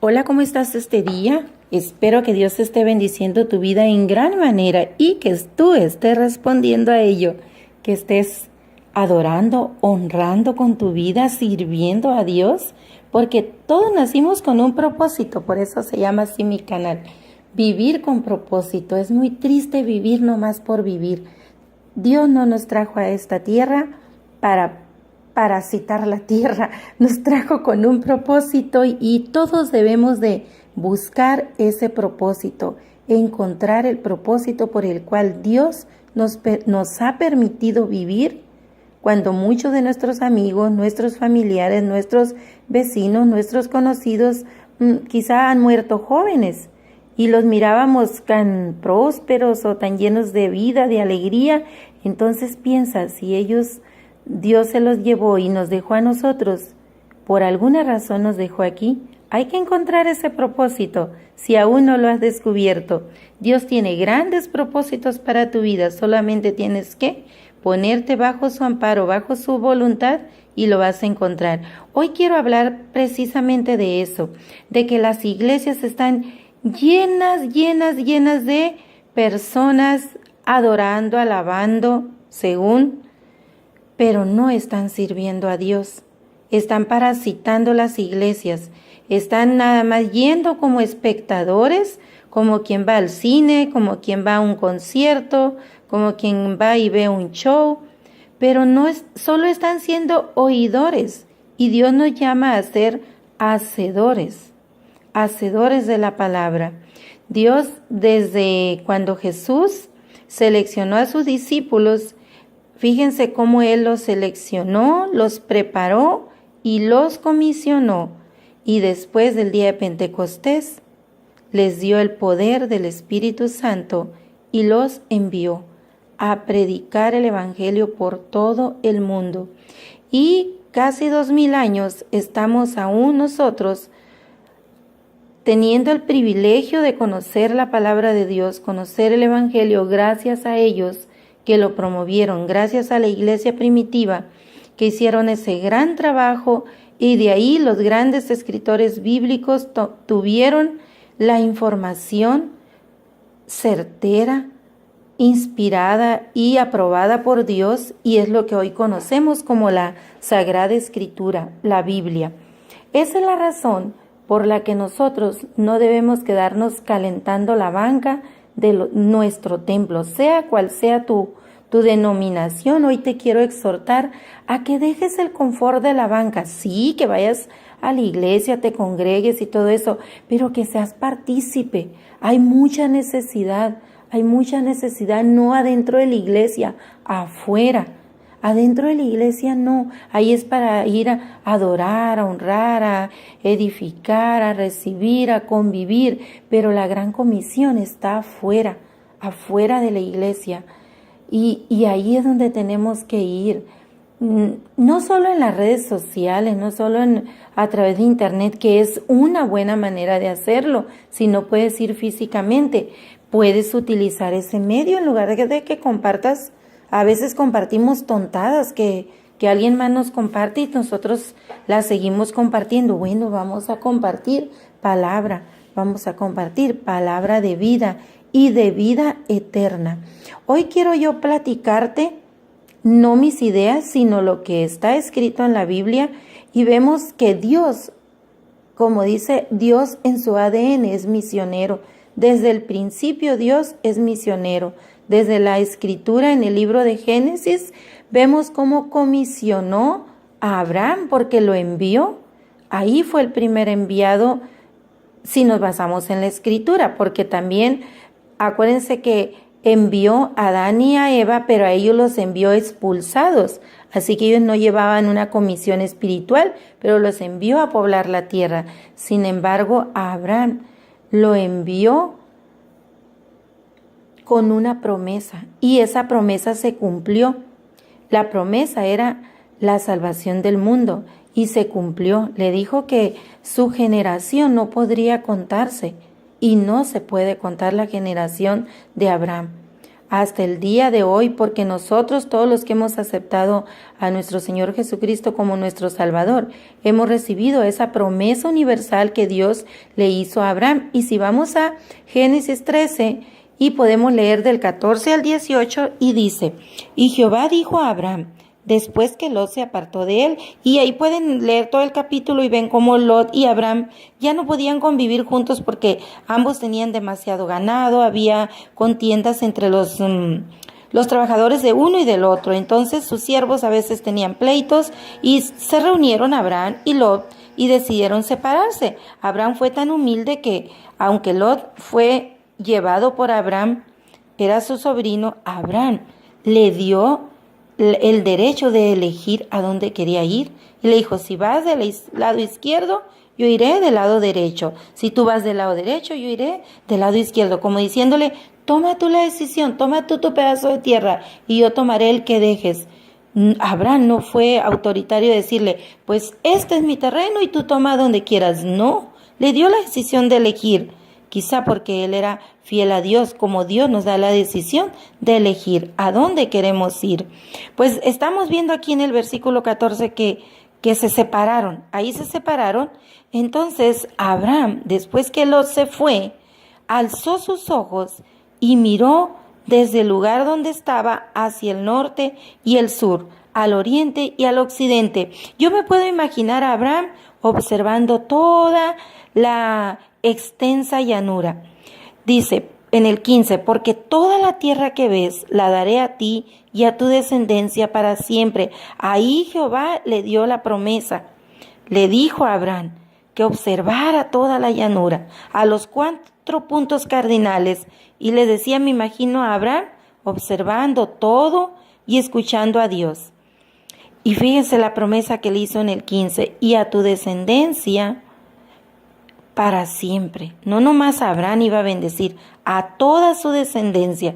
Hola, ¿cómo estás este día? Espero que Dios esté bendiciendo tu vida en gran manera y que tú estés respondiendo a ello, que estés adorando, honrando con tu vida, sirviendo a Dios, porque todos nacimos con un propósito, por eso se llama así mi canal. Vivir con propósito. Es muy triste vivir nomás por vivir. Dios no nos trajo a esta tierra para parasitar la tierra, nos trajo con un propósito y todos debemos de buscar ese propósito, encontrar el propósito por el cual Dios nos ha permitido vivir cuando muchos de nuestros amigos, nuestros familiares, nuestros vecinos, nuestros conocidos quizá han muerto jóvenes y los mirábamos tan prósperos o tan llenos de vida, de alegría. Entonces piensa, si Dios se los llevó y nos dejó a nosotros, por alguna razón nos dejó aquí, hay que encontrar ese propósito, si aún no lo has descubierto. Dios tiene grandes propósitos para tu vida, solamente tienes que ponerte bajo su amparo, bajo su voluntad y lo vas a encontrar. Hoy quiero hablar precisamente de eso, de que las iglesias están llenas de personas adorando, alabando, pero no están sirviendo a Dios. Están parasitando las iglesias. Están nada más yendo como espectadores, como quien va al cine, como quien va a un concierto, como quien va y ve un show. Pero solo están siendo oidores. Y Dios nos llama a ser hacedores de la palabra. Dios, desde cuando Jesús seleccionó a sus discípulos, fíjense cómo Él los seleccionó, los preparó y los comisionó. Y después del día de Pentecostés, les dio el poder del Espíritu Santo y los envió a predicar el Evangelio por todo el mundo. Y casi 2000 años estamos aún nosotros teniendo el privilegio de conocer la palabra de Dios, conocer el Evangelio gracias a ellos que lo promovieron, gracias a la iglesia primitiva que hicieron ese gran trabajo, y de ahí los grandes escritores bíblicos tuvieron la información certera, inspirada y aprobada por Dios, y es lo que hoy conocemos como la Sagrada Escritura, la Biblia. Esa es la razón por la que nosotros no debemos quedarnos calentando la banca de nuestro templo, sea cual sea tu denominación. Hoy te quiero exhortar a que dejes el confort de la banca, sí, que vayas a la iglesia, te congregues y todo eso, pero que seas partícipe. Hay mucha necesidad no adentro de la iglesia, afuera. Adentro de la iglesia no, ahí es para ir a adorar, a honrar, a edificar, a recibir, a convivir, pero la gran comisión está afuera de la iglesia, y ahí es donde tenemos que ir, no solo en las redes sociales, no solo a través de internet, que es una buena manera de hacerlo. Si no puedes ir físicamente, puedes utilizar ese medio en lugar de que compartas. A veces compartimos tontadas que alguien más nos comparte y nosotros las seguimos compartiendo. Bueno, vamos a compartir palabra de vida y de vida eterna. Hoy quiero yo platicarte no mis ideas, sino lo que está escrito en la Biblia, y vemos que Dios, como dice Dios en su ADN, es misionero. Desde el principio Dios es misionero. Desde la escritura en el libro de Génesis vemos cómo comisionó a Abraham porque lo envió. Ahí fue el primer enviado, si nos basamos en la escritura, porque también acuérdense que envió a Adán y a Eva, pero a ellos los envió expulsados. Así que ellos no llevaban una comisión espiritual, pero los envió a poblar la tierra. Sin embargo, a Abraham lo envió con una promesa, y esa promesa se cumplió. La promesa era la salvación del mundo y se cumplió. Le dijo que su generación no podría contarse, y no se puede contar la generación de Abraham. hasta el día de hoy, porque nosotros, todos los que hemos aceptado a nuestro Señor Jesucristo como nuestro Salvador, hemos recibido esa promesa universal que Dios le hizo a Abraham. Y si vamos a Génesis 13 y podemos leer del 14 al 18, y dice: y Jehová dijo a Abraham, después que Lot se apartó de él, y ahí pueden leer todo el capítulo y ven cómo Lot y Abraham ya no podían convivir juntos porque ambos tenían demasiado ganado, había contiendas entre los trabajadores de uno y del otro. Entonces sus siervos a veces tenían pleitos y se reunieron Abraham y Lot y decidieron separarse. Abraham fue tan humilde que, aunque Lot fue llevado por Abraham, era su sobrino, Abraham le dio el derecho de elegir a dónde quería ir. Y le dijo: si vas del lado izquierdo, yo iré del lado derecho. Si tú vas del lado derecho, yo iré del lado izquierdo. Como diciéndole: toma tú la decisión, toma tú tu pedazo de tierra y yo tomaré el que dejes. Abraham no fue autoritario de decirle: pues este es mi terreno y tú toma donde quieras. No, le dio la decisión de elegir. Quizá porque él era fiel a Dios, como Dios nos da la decisión de elegir a dónde queremos ir. Pues estamos viendo aquí en el versículo 14 que se separaron. Ahí se separaron. Entonces Abraham, después que Lot se fue, alzó sus ojos y miró desde el lugar donde estaba hacia el norte y el sur, al oriente y al occidente. Yo me puedo imaginar a Abraham observando toda la extensa llanura. Dice en el 15: porque toda la tierra que ves la daré a ti y a tu descendencia para siempre. Ahí Jehová le dio la promesa. Le dijo a Abraham que observara toda la llanura, a los 4 puntos cardinales, y le decía, me imagino a Abraham observando todo y escuchando a Dios. Y fíjense la promesa que le hizo en el 15: y a tu descendencia para siempre. No nomás a Abraham iba a bendecir, a toda su descendencia.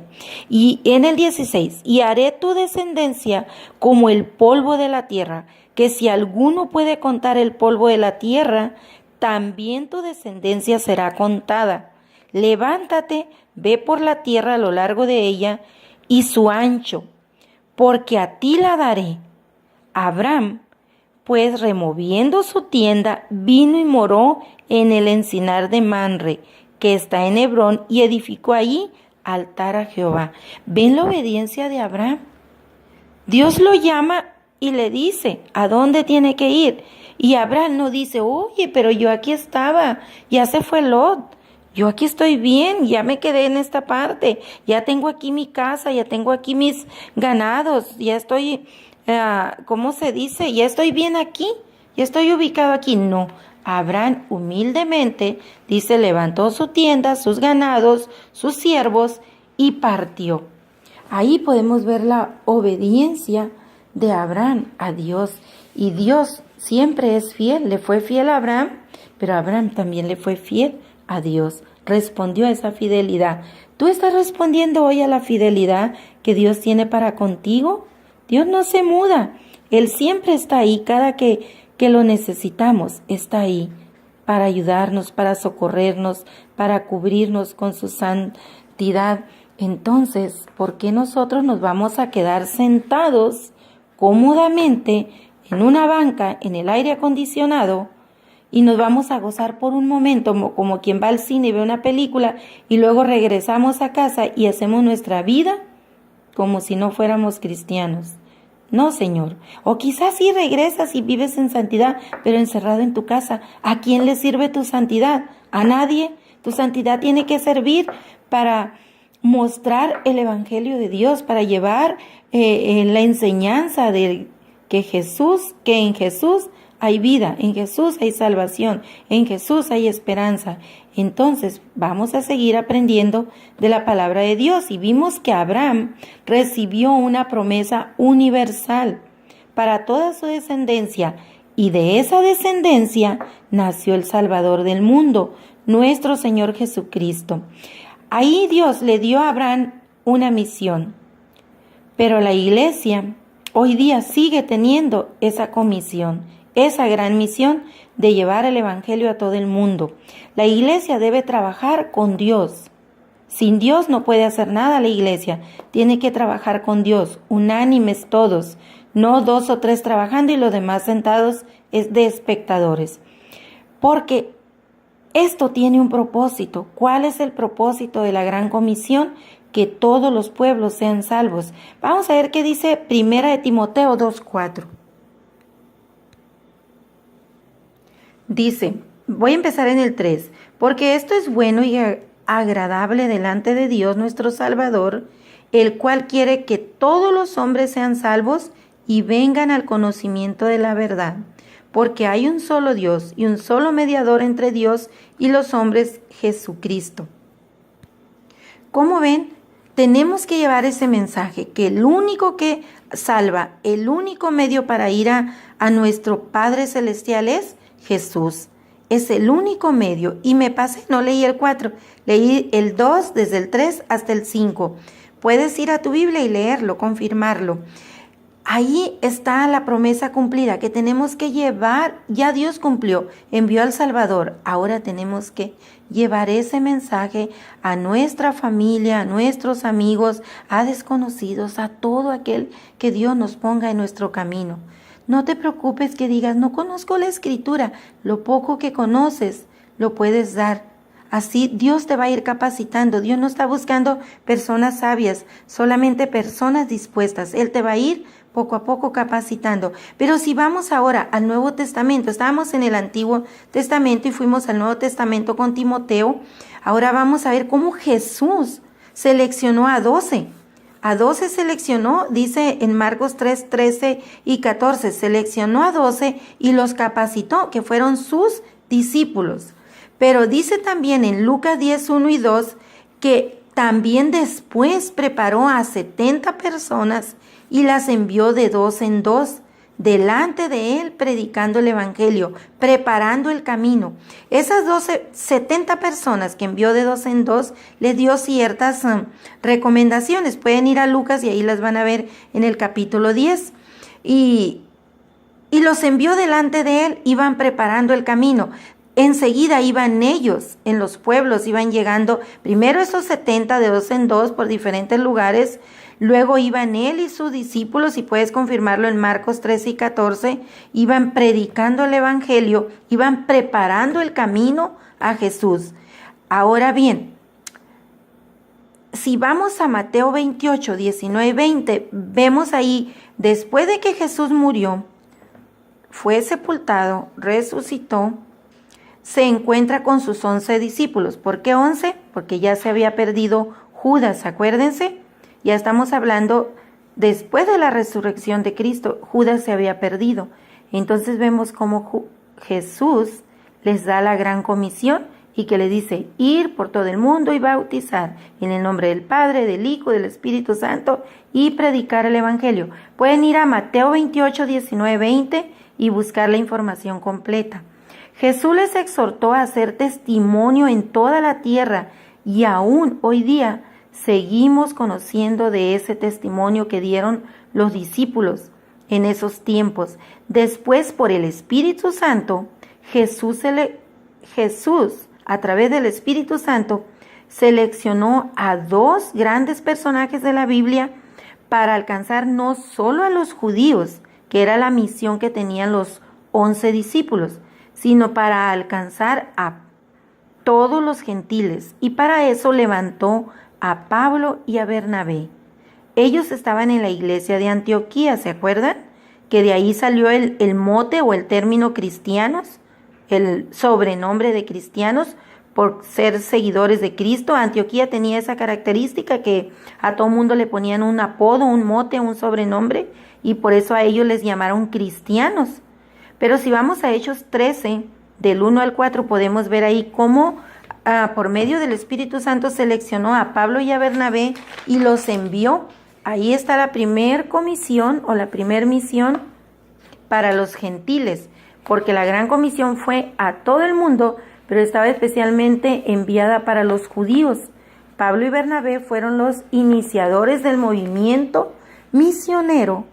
Y en el 16: y haré tu descendencia como el polvo de la tierra, que si alguno puede contar el polvo de la tierra, también tu descendencia será contada. Levántate, ve por la tierra a lo largo de ella y su ancho, porque a ti la daré. Abraham, pues, removiendo su tienda, vino y moró en el encinar de Manre, que está en Hebrón, y edificó allí altar a Jehová. ¿Ven la obediencia de Abraham? Dios lo llama y le dice a dónde tiene que ir. Y Abraham no dice: oye, pero yo aquí estaba, ya se fue Lot, yo aquí estoy bien, ya me quedé en esta parte, ya tengo aquí mi casa, ya tengo aquí mis ganados, ya estoy... ¿cómo se dice? Ya estoy bien aquí, ya estoy ubicado aquí. No, Abraham humildemente, dice, levantó su tienda, sus ganados, sus siervos y partió. Ahí podemos ver la obediencia de Abraham a Dios. Y Dios siempre es fiel, le fue fiel a Abraham, pero Abraham también le fue fiel a Dios. Respondió a esa fidelidad. ¿Tú estás respondiendo hoy a la fidelidad que Dios tiene para contigo? Dios no se muda, Él siempre está ahí, cada que lo necesitamos, está ahí para ayudarnos, para socorrernos, para cubrirnos con su santidad. Entonces, ¿por qué nosotros nos vamos a quedar sentados cómodamente en una banca, en el aire acondicionado, y nos vamos a gozar por un momento, como quien va al cine y ve una película, y luego regresamos a casa y hacemos nuestra vida como si no fuéramos cristianos? No, Señor. O quizás sí regresas y vives en santidad, pero encerrado en tu casa. ¿A quién le sirve tu santidad? A nadie. Tu santidad tiene que servir para mostrar el Evangelio de Dios, para llevar la enseñanza de que en Jesús hay vida, en Jesús hay salvación, en Jesús hay esperanza. Entonces vamos a seguir aprendiendo de la palabra de Dios. Y vimos que Abraham recibió una promesa universal para toda su descendencia. Y de esa descendencia nació el Salvador del mundo, nuestro Señor Jesucristo. Ahí Dios le dio a Abraham una misión. Pero la iglesia hoy día sigue teniendo esa comisión, esa gran misión de llevar el Evangelio a todo el mundo. La iglesia debe trabajar con Dios Sin Dios no puede hacer nada la iglesia. Tiene que trabajar con Dios, unánimes todos, no 2 o 3 trabajando y los demás sentados de espectadores. Porque esto tiene un propósito. ¿Cuál es el propósito de la Gran Comisión? Que todos los pueblos sean salvos. Vamos a ver qué dice 1 de Timoteo 2:4. Dice, voy a empezar en el 3, porque esto es bueno y agradable delante de Dios nuestro Salvador, el cual quiere que todos los hombres sean salvos y vengan al conocimiento de la verdad, porque hay un solo Dios y un solo mediador entre Dios y los hombres, Jesucristo. ¿Cómo ven? Tenemos que llevar ese mensaje, que el único que salva, el único medio para ir a nuestro Padre Celestial es Jesús. Es el único medio. Y me pasé, no leí el 4, leí el 2 desde el 3 hasta el 5. Puedes ir a tu Biblia y leerlo, confirmarlo. Ahí está la promesa cumplida que tenemos que llevar. Ya Dios cumplió, envió al Salvador. Ahora tenemos que llevar ese mensaje a nuestra familia, a nuestros amigos, a desconocidos, a todo aquel que Dios nos ponga en nuestro camino. No te preocupes que digas, no conozco la Escritura. Lo poco que conoces lo puedes dar. Así Dios te va a ir capacitando. Dios no está buscando personas sabias, solamente personas dispuestas. Él te va a ir poco a poco capacitando. Pero si vamos ahora al Nuevo Testamento, estábamos en el Antiguo Testamento y fuimos al Nuevo Testamento con Timoteo, ahora vamos a ver cómo Jesús seleccionó a 12. A 12 seleccionó, dice en Marcos 3, 13 y 14, seleccionó a 12 y los capacitó, que fueron sus discípulos. Pero dice también en Lucas 10, 1 y 2, que también después preparó a 70 personas y las envió de 2 en 2, delante de él predicando el evangelio, preparando el camino. Esas 70 personas que envió de 2 en 2, les dio ciertas recomendaciones. Pueden ir a Lucas y ahí las van a ver en el capítulo 10. Y los envió delante de él, iban preparando el camino. Enseguida iban ellos en los pueblos, iban llegando primero esos 70 de 2 en 2 por diferentes lugares. Luego iban él y sus discípulos, y puedes confirmarlo en Marcos 13 y 14, iban predicando el evangelio, iban preparando el camino a Jesús. Ahora bien, si vamos a Mateo 28, 19 y 20, vemos ahí, después de que Jesús murió, fue sepultado, resucitó, se encuentra con sus 11 discípulos. ¿Por qué 11? Porque ya se había perdido Judas, acuérdense. Ya estamos hablando después de la resurrección de Cristo, Judas se había perdido. Entonces vemos cómo Jesús les da la gran comisión y que le dice, ir por todo el mundo y bautizar en el nombre del Padre, del Hijo, del Espíritu Santo y predicar el Evangelio. Pueden ir a Mateo 28, 19, 20 y buscar la información completa. Jesús les exhortó a hacer testimonio en toda la tierra y aún hoy día seguimos conociendo de ese testimonio que dieron los discípulos en esos tiempos. Después, por el Espíritu Santo, Jesús, a través del Espíritu Santo, seleccionó a 2 grandes personajes de la Biblia para alcanzar no solo a los judíos, que era la misión que tenían los 11 discípulos, sino para alcanzar a todos los gentiles. Y para eso levantó a Pablo y a Bernabé. Ellos estaban en la iglesia de Antioquía, ¿se acuerdan? Que de ahí salió el mote o el término cristianos, el sobrenombre de cristianos, por ser seguidores de Cristo. Antioquía tenía esa característica que a todo mundo le ponían un apodo, un mote, un sobrenombre, y por eso a ellos les llamaron cristianos. Pero si vamos a Hechos 13, del 1 al 4, podemos ver ahí cómo por medio del Espíritu Santo seleccionó a Pablo y a Bernabé y los envió. Ahí está la primer comisión o la primer misión para los gentiles, porque la gran comisión fue a todo el mundo, pero estaba especialmente enviada para los judíos. Pablo y Bernabé fueron los iniciadores del movimiento misionero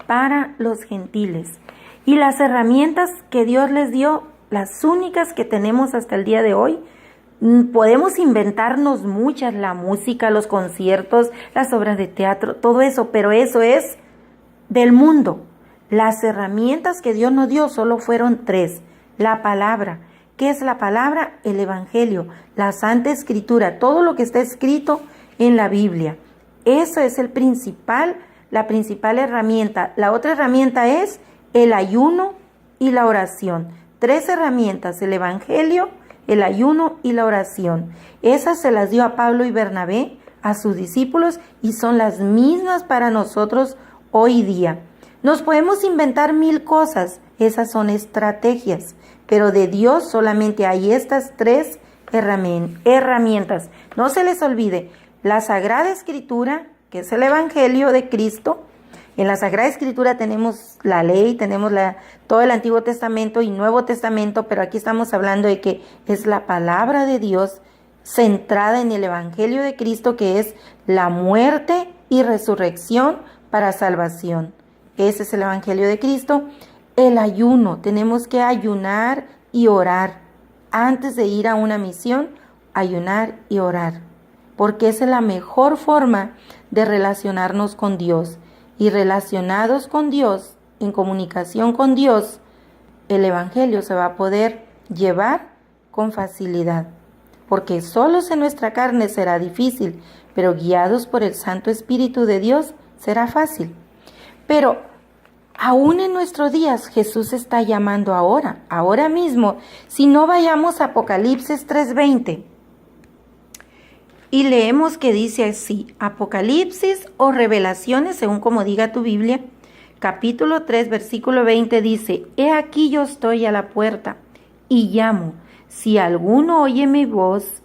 para los gentiles. Y las herramientas que Dios les dio, las únicas que tenemos hasta el día de hoy, Podemos inventarnos muchas, la música, los conciertos, las obras de teatro, todo eso, pero eso es del mundo. Las herramientas que Dios nos dio solo fueron 3. La palabra. ¿Qué es la palabra? El Evangelio, la Santa Escritura, todo lo que está escrito en la Biblia. Eso es la principal herramienta. La otra herramienta es el ayuno y la oración. 3 herramientas: el Evangelio, el ayuno y la oración. Esas se las dio a Pablo y Bernabé, a sus discípulos, y son las mismas para nosotros hoy día. Nos podemos inventar 1000 cosas, esas son estrategias, pero de Dios solamente hay estas 3 herramientas. No se les olvide, la Sagrada Escritura, que es el Evangelio de Cristo. En la Sagrada Escritura tenemos la ley, tenemos todo el Antiguo Testamento y Nuevo Testamento, pero aquí estamos hablando de que es la palabra de Dios centrada en el Evangelio de Cristo, que es la muerte y resurrección para salvación. Ese es el Evangelio de Cristo. El ayuno, tenemos que ayunar y orar. Antes de ir a una misión, ayunar y orar, porque esa es la mejor forma de relacionarnos con Dios. Y relacionados con Dios, en comunicación con Dios, el Evangelio se va a poder llevar con facilidad. Porque solos en nuestra carne será difícil, pero guiados por el Santo Espíritu de Dios será fácil. Pero aún en nuestros días Jesús está llamando ahora mismo. Si no, vayamos a Apocalipsis 3:20. Y leemos que dice así, Apocalipsis o Revelaciones, según como diga tu Biblia, capítulo 3, versículo 20 dice, He aquí yo estoy a la puerta y llamo. Si alguno oye mi voz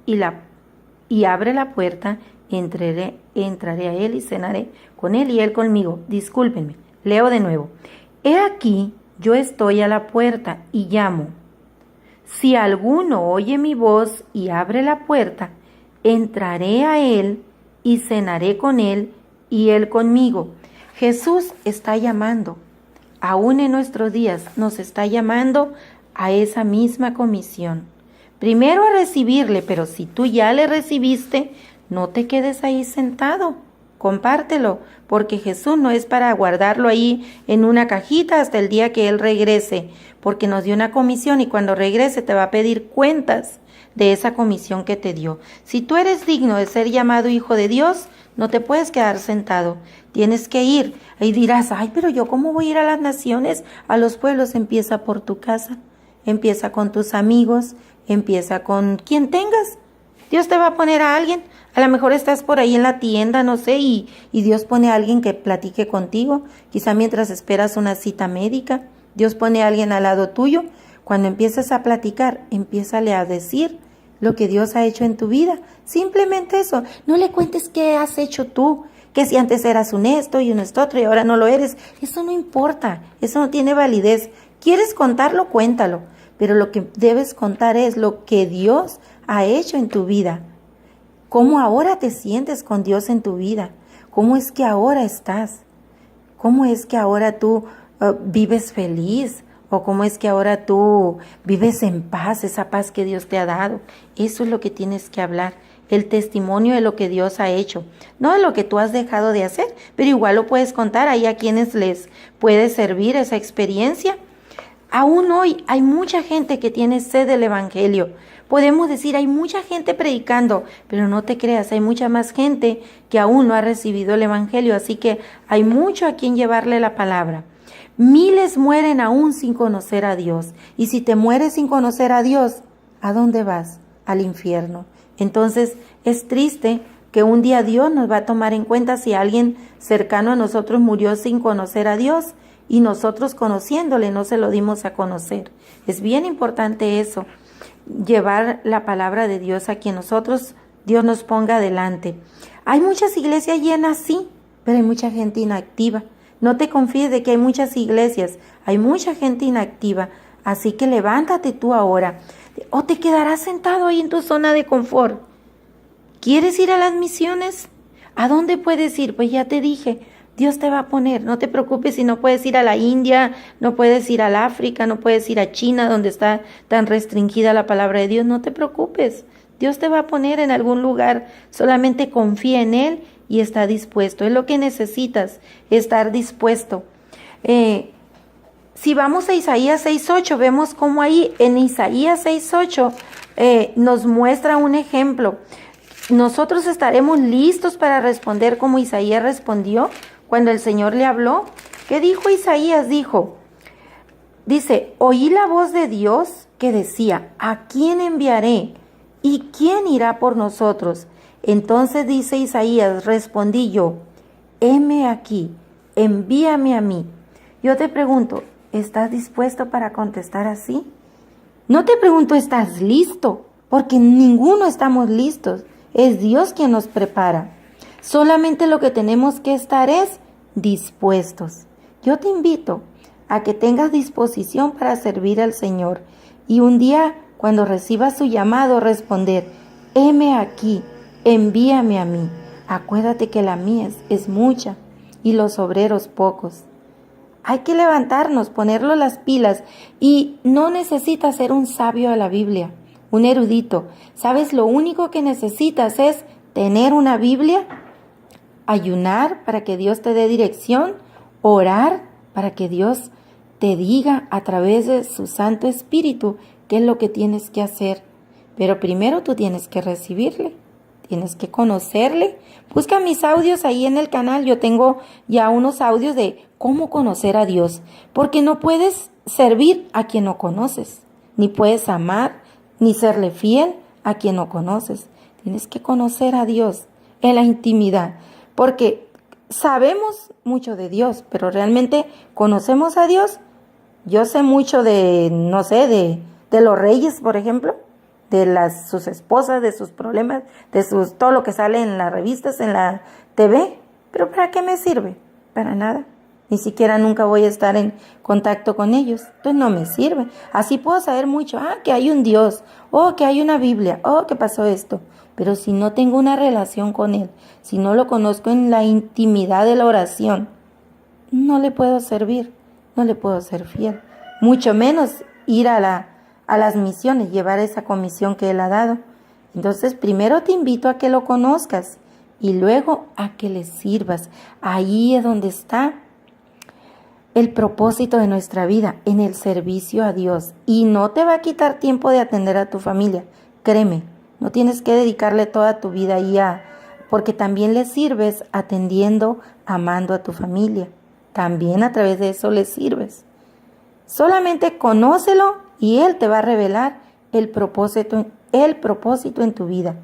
y abre la puerta, entraré a él y cenaré con él y él conmigo. Discúlpenme, leo de nuevo. He aquí yo estoy a la puerta y llamo. Si alguno oye mi voz y abre la puerta, entraré a él y cenaré con él y él conmigo. Jesús está llamando, aún en nuestros días nos está llamando a esa misma comisión. Primero a recibirle, pero si tú ya le recibiste, no te quedes ahí sentado, compártelo, porque Jesús no es para guardarlo ahí en una cajita hasta el día que Él regrese, porque nos dio una comisión y cuando regrese te va a pedir cuentas de esa comisión que te dio. Si tú eres digno de ser llamado hijo de Dios, no te puedes quedar sentado, tienes que ir. Ahí dirás, ay, pero yo cómo voy a ir a las naciones, a los pueblos. Empieza por tu casa, empieza con tus amigos, empieza con quien tengas. Dios te va a poner a alguien, a lo mejor estás por ahí en la tienda, no sé, y Dios pone a alguien que platique contigo, quizá mientras esperas una cita médica, Dios pone a alguien al lado tuyo. Cuando empieces a platicar, empiézale a decir lo que Dios ha hecho en tu vida. Simplemente eso. No le cuentes qué has hecho tú, que si antes eras un esto y un esto otro y ahora no lo eres. Eso no importa, eso no tiene validez. ¿Quieres contarlo? Cuéntalo. Pero lo que debes contar es lo que Dios ha hecho en tu vida. ¿Cómo ahora te sientes con Dios en tu vida? ¿Cómo es que ahora estás? ¿Cómo es que ahora tú vives feliz? ¿O cómo es que ahora tú vives en paz, esa paz que Dios te ha dado? Eso es lo que tienes que hablar, el testimonio de lo que Dios ha hecho, no de lo que tú has dejado de hacer, pero igual lo puedes contar ahí a quienes les puede servir esa experiencia. Aún hoy hay mucha gente que tiene sed del Evangelio. Podemos decir, hay mucha gente predicando, pero no te creas, hay mucha más gente que aún no ha recibido el Evangelio, así que hay mucho a quien llevarle la palabra. Miles mueren aún sin conocer a Dios. Y si te mueres sin conocer a Dios, ¿a dónde vas? Al infierno. Entonces es triste que un día Dios nos va a tomar en cuenta si alguien cercano a nosotros murió sin conocer a Dios y nosotros conociéndole no se lo dimos a conocer. Es bien importante eso, llevar la palabra de Dios a quien Dios nos ponga adelante. Hay muchas iglesias llenas, sí, pero hay mucha gente inactiva. No te confíes de que hay muchas iglesias, hay mucha gente inactiva, así que levántate tú ahora, o te quedarás sentado ahí en tu zona de confort. ¿Quieres ir a las misiones? ¿A dónde puedes ir? Pues ya te dije, Dios te va a poner. No te preocupes si no puedes ir a la India, no puedes ir al África, no puedes ir a China donde está tan restringida la palabra de Dios. No te preocupes. Dios te va a poner en algún lugar. Solamente confía en Él y está dispuesto. Es lo que necesitas, estar dispuesto. Si vamos a Isaías 6:8, vemos cómo ahí en Isaías 6:8 nos muestra un ejemplo. Nosotros estaremos listos para responder como Isaías respondió cuando el Señor le habló. ¿Qué dijo Isaías? Dice, oí la voz de Dios que decía, ¿a quién enviaré? ¿Y quién irá por nosotros? Entonces dice Isaías, respondí yo, heme aquí, envíame a mí. Yo te pregunto, ¿estás dispuesto para contestar así? No te pregunto, ¿estás listo? Porque ninguno estamos listos. Es Dios quien nos prepara. Solamente lo que tenemos que estar es dispuestos. Yo te invito a que tengas disposición para servir al Señor y un día, cuando recibas su llamado, responder, heme aquí, envíame a mí. Acuérdate que la mies es mucha y los obreros pocos. Hay que levantarnos, ponerlo las pilas y no necesitas ser un sabio de la Biblia, un erudito. ¿Sabes? Lo único que necesitas es tener una Biblia, ayunar para que Dios te dé dirección, orar para que Dios te diga a través de su Santo Espíritu qué es lo que tienes que hacer. Pero primero tú tienes que recibirle, tienes que conocerle. Busca mis audios ahí en el canal. Yo tengo ya unos audios de cómo conocer a Dios, porque no puedes servir a quien no conoces, ni puedes amar, ni serle fiel a quien no conoces. Tienes que conocer a Dios en la intimidad, porque sabemos mucho de Dios, pero realmente conocemos a Dios. Yo sé mucho de, no sé, de los reyes, por ejemplo, de sus esposas, de sus problemas, todo lo que sale en las revistas, en la TV, pero ¿para qué me sirve? Para nada. Ni siquiera nunca voy a estar en contacto con ellos. Entonces no me sirve. Así puedo saber mucho. Que hay un Dios. Que hay una Biblia. Que pasó esto. Pero si no tengo una relación con Él, si no lo conozco en la intimidad de la oración, no le puedo servir. No le puedo ser fiel. Mucho menos ir a las misiones, llevar esa comisión que Él ha dado. Entonces primero te invito a que lo conozcas y luego a que le sirvas. Ahí es donde está el propósito de nuestra vida, en el servicio a Dios. Y no te va a quitar tiempo de atender a tu familia. Créeme, no tienes que dedicarle toda tu vida ahí porque también le sirves atendiendo, amando a tu familia. También a través de eso le sirves. Solamente conócelo y Él te va a revelar el propósito en tu vida.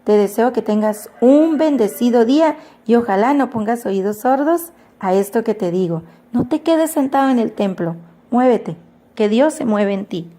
Te deseo que tengas un bendecido día y ojalá no pongas oídos sordos a esto que te digo. No te quedes sentado en el templo, muévete, que Dios se mueve en ti.